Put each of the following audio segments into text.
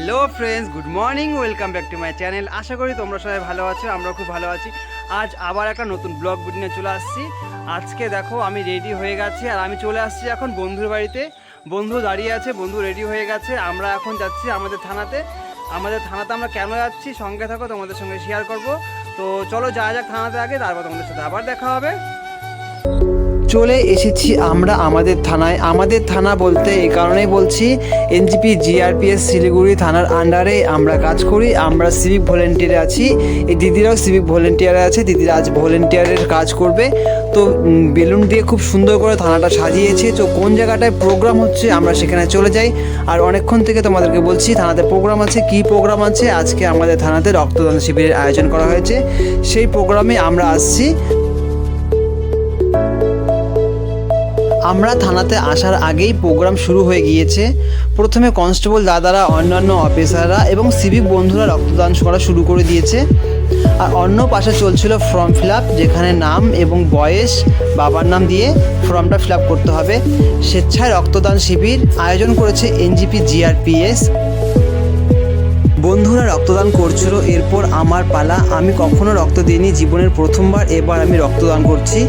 Hello friends, good morning, welcome back to my channel. আশা করি তোমরা সবাই ভালো আছো, আমরা খুব ভালো আছি। আজ আবার একটা নতুন ব্লগ ভিডিও চলে আসছি। আজকে দেখো আমি রেডি হয়ে গেছি আর আমি চলে আসছি এখন বন্ধুর বাড়িতে। বন্ধু দাঁড়িয়ে আছে, বন্ধু রেডি হয়ে গেছে। আমরা এখন যাচ্ছি আমাদের থানাতে। আমরা কেন যাচ্ছি সঙ্গে থাকো, তোমাদের সঙ্গে শেয়ার করব। তো চলো যাওয়া যাক থানাতে আগে, তারপর তোমাদের সাথে আবার দেখা হবে। চলে এসেছি আমরা আমাদের থানায়। আমাদের থানা বলতে এই কারণেই বলছি, এনজিপি জিআরপিএস শিলিগুড়ি থানার আন্ডারে আমরা কাজ করি। আমরা সিভিক ভলেন্টিয়ারে আছি। এই দিদিরাও সিভিক ভলেন্টিয়ারে আছে। দিদিরা আজ ভলেন্টিয়ারের কাজ করবে। তো বেলুন দিয়ে খুব সুন্দর করে থানাটা সাজিয়েছে। তো কোন জায়গাটায় প্রোগ্রাম হচ্ছে আমরা সেখানে চলে যাই। আর অনেকক্ষণ থেকে তোমাদেরকে বলছি থানাতে প্রোগ্রাম আছে। কি প্রোগ্রাম আছে? আজকে আমাদের থানাতে রক্তদান শিবিরের আয়োজন করা হয়েছে, সেই প্রোগ্রামে আমরা আসছি। আমরা থানাতে আসার আগেই প্রোগ্রাম শুরু হয়ে গিয়েছে। প্রথমে কনস্টেবল দাদারা, অন্যান্য অফিসাররা এবং সিভিক বন্ধুরা রক্তদান করা শুরু করে দিয়েছে। আর অন্য পাশে চলছিল ফর্ম ফিল আপ, যেখানে নাম এবং বয়স, বাবার নাম দিয়ে ফর্মটা ফিল আপ করতে হবে। স্বেচ্ছায় রক্তদান শিবির আয়োজন করেছে এনজিপি জিআরপিএস। বন্ধুরা রক্তদান করছিল, এরপর আমার পালা। আমি কখনো রক্ত দিইনি, জীবনের প্রথমবার এবার আমি রক্তদান করছি।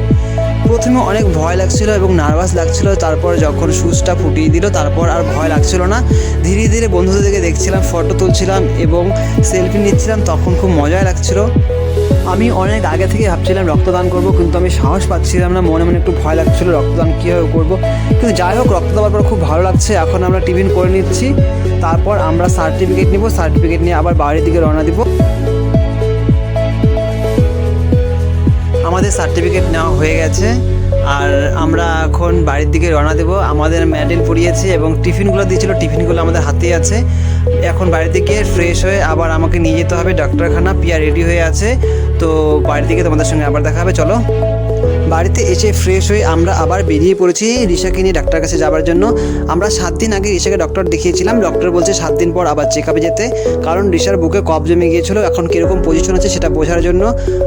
প্রথমে অনেক ভয় লাগছিল এবং নার্ভাস লাগছিল। তারপর যখন সুচটা ফুটিয়ে দিল, তারপর আর ভয় লাগছিল না। ধীরে ধীরে বন্ধুদেরকে দেখছিলাম, ফটো তুলছিলাম এবং সেলফি নিচ্ছিলাম, তখন খুব মজাই লাগছিল। আমি অনেক আগে থেকে ভাবছিলাম রক্তদান করব, কিন্তু আমি সাহস পাচ্ছিলাম না। মনে মনে একটু ভয় লাগছিল রক্তদান কীভাবে করবো। কিন্তু যাই হোক, রক্ত দেওয়ার পর খুব ভালো লাগছে। এখন আমরা টিফিন করে নিচ্ছি, তারপর আমরা সার্টিফিকেট নিব। সার্টিফিকেট নিয়ে আবার বাড়ির দিকে রওনা দিব। আমাদের সার্টিফিকেট নেওয়া হয়ে গেছে আর আমরা এখন বাড়ির দিকে রওনা দেবো। আমাদের মেডেল পরিয়েছে এবং টিফিনগুলো দিয়েছিল, টিফিনগুলো আমাদের হাতেই আছে। এখন বাড়ির দিকে ফ্রেশ হয়ে আবার আমাকে নিয়ে যেতে হবে ডাক্তারখানা। পিয়া রেডি হয়ে আছে, তো বাড়ির দিকে তোমাদের সঙ্গে আবার দেখা হবে। চলো। বাড়িতে এসে ফ্রেশ হয়ে আমরা আবার বেরিয়ে পড়েছি রিশাকে নিয়ে ডাক্তার কাছে যাওয়ার জন্য। আমরা 7 দিন আগে রিশাকে ডক্টর দেখিয়েছিলাম। ডক্টর বলছে 7 দিন পর আবার চেক আপে যেতে, কারণ রিশার বুকে কফ জমে গিয়েছিল। এখন কীরকম পজিশন আছে সেটা বোঝার জন্য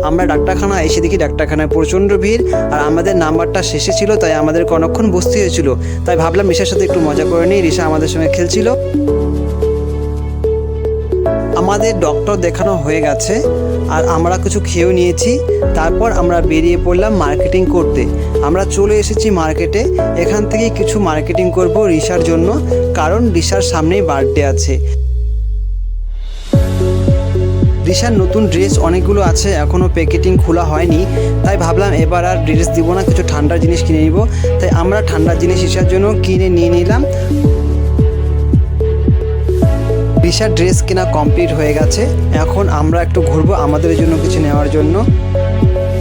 আমরা ডাক্তারখানা এসে দেখি ডাক্তারখানায় প্রচণ্ড ভিড়। আর আমাদের নাম্বারটা শেষে ছিল, তাই আমাদেরকে অনেকক্ষণ বসতে হয়েছিল। তাই ভাবলাম রিশার সাথে একটু মজা করে নিই। রিশা আমাদের সঙ্গে খেলছিল। আমাদের ডক্টর দেখানো হয়ে গেছে আর আমরা কিছু খেয়েও নিয়েছি। তারপর আমরা বেরিয়ে পড়লাম মার্কেটিং করতে। আমরা চলে এসেছি মার্কেটে। এখান থেকেই কিছু মার্কেটিং করব রিশার জন্য, কারণ রিশার সামনেই বার্থডে আছে। রিশার নতুন ড্রেস অনেকগুলো আছে, এখনও প্যাকেটিং খোলা হয়নি। তাই ভাবলাম এবার আর ড্রেস দিব না, কিছু ঠান্ডার জিনিস কিনে নিব। তাই আমরা ঠান্ডার জিনিস রিশার জন্য কিনে নিয়ে নিলাম। রিশার ড্রেস কেনা কমপ্লিট হয়ে গেছে। এখন আমরা একটু ঘুরবো আমাদের জন্য কিছু নেওয়ার জন্য।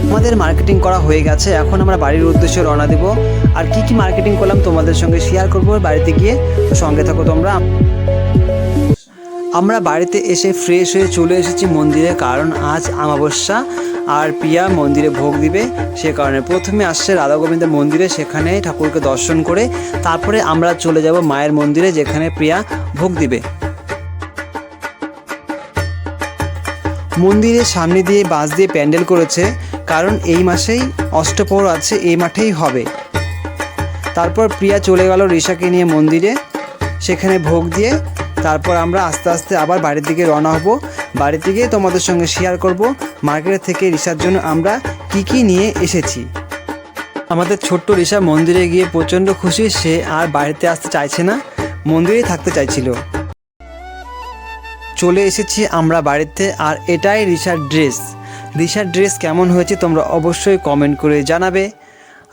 আমাদের মার্কেটিং করা হয়ে গেছে, এখন আমরা বাড়ির উদ্দেশ্যে রওনা দেব। আর কি কি মার্কেটিং করলাম তোমাদের সঙ্গে শেয়ার করবো বাড়িতে গিয়ে, তো সঙ্গে থাকো তোমরা। আমরা বাড়িতে এসে ফ্রেশ হয়ে চলে এসেছি মন্দিরে, কারণ আজ অমাবস্যা আর প্রিয়া মন্দিরে ভোগ দিবে। সে কারণে প্রথমে আসছে রাধা গোবিন্দের মন্দিরে, সেখানে ঠাকুরকে দর্শন করে তারপরে আমরা চলে যাব মায়ের মন্দিরে, যেখানে প্রিয়া ভোগ দিবে। মন্দিরের সামনে দিয়ে বাঁশ দিয়ে প্যান্ডেল করেছে, কারণ এই মাসেই অষ্টপ্রহর আছে, এই মাঠেই হবে। তারপর প্রিয়া চলে গেল রিশাকে নিয়ে মন্দিরে, সেখানে ভোগ দিয়ে তারপর আমরা আস্তে আস্তে আবার বাড়ির দিকে রওনা হব। বাড়ির দিকে তোমাদের সঙ্গে শেয়ার করব মার্কেট থেকে রিশার জন্য আমরা কি কি নিয়ে এসেছি। আমাদের ছোট্ট রিশা মন্দিরে গিয়ে প্রচণ্ড খুশি। সে আর বাড়িতে আসতে চাইছে না, মন্দিরেই থাকতে চাইছিল। চলে এসেছি আমরা বাড়িতে। আর এটাই রিশার ড্রেস। রিশার ড্রেস কেমন হয়েছে তোমরা অবশ্যই কমেন্ট করে জানাবে।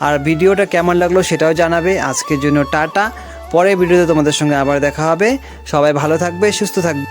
আর ভিডিওটা কেমন লাগলো সেটাও জানাবে। আজকের জন্য টাটা, পরের ভিডিওতে তোমাদের সঙ্গে আবার দেখা হবে। সবাই ভালো থাকবে, সুস্থ থাকবে।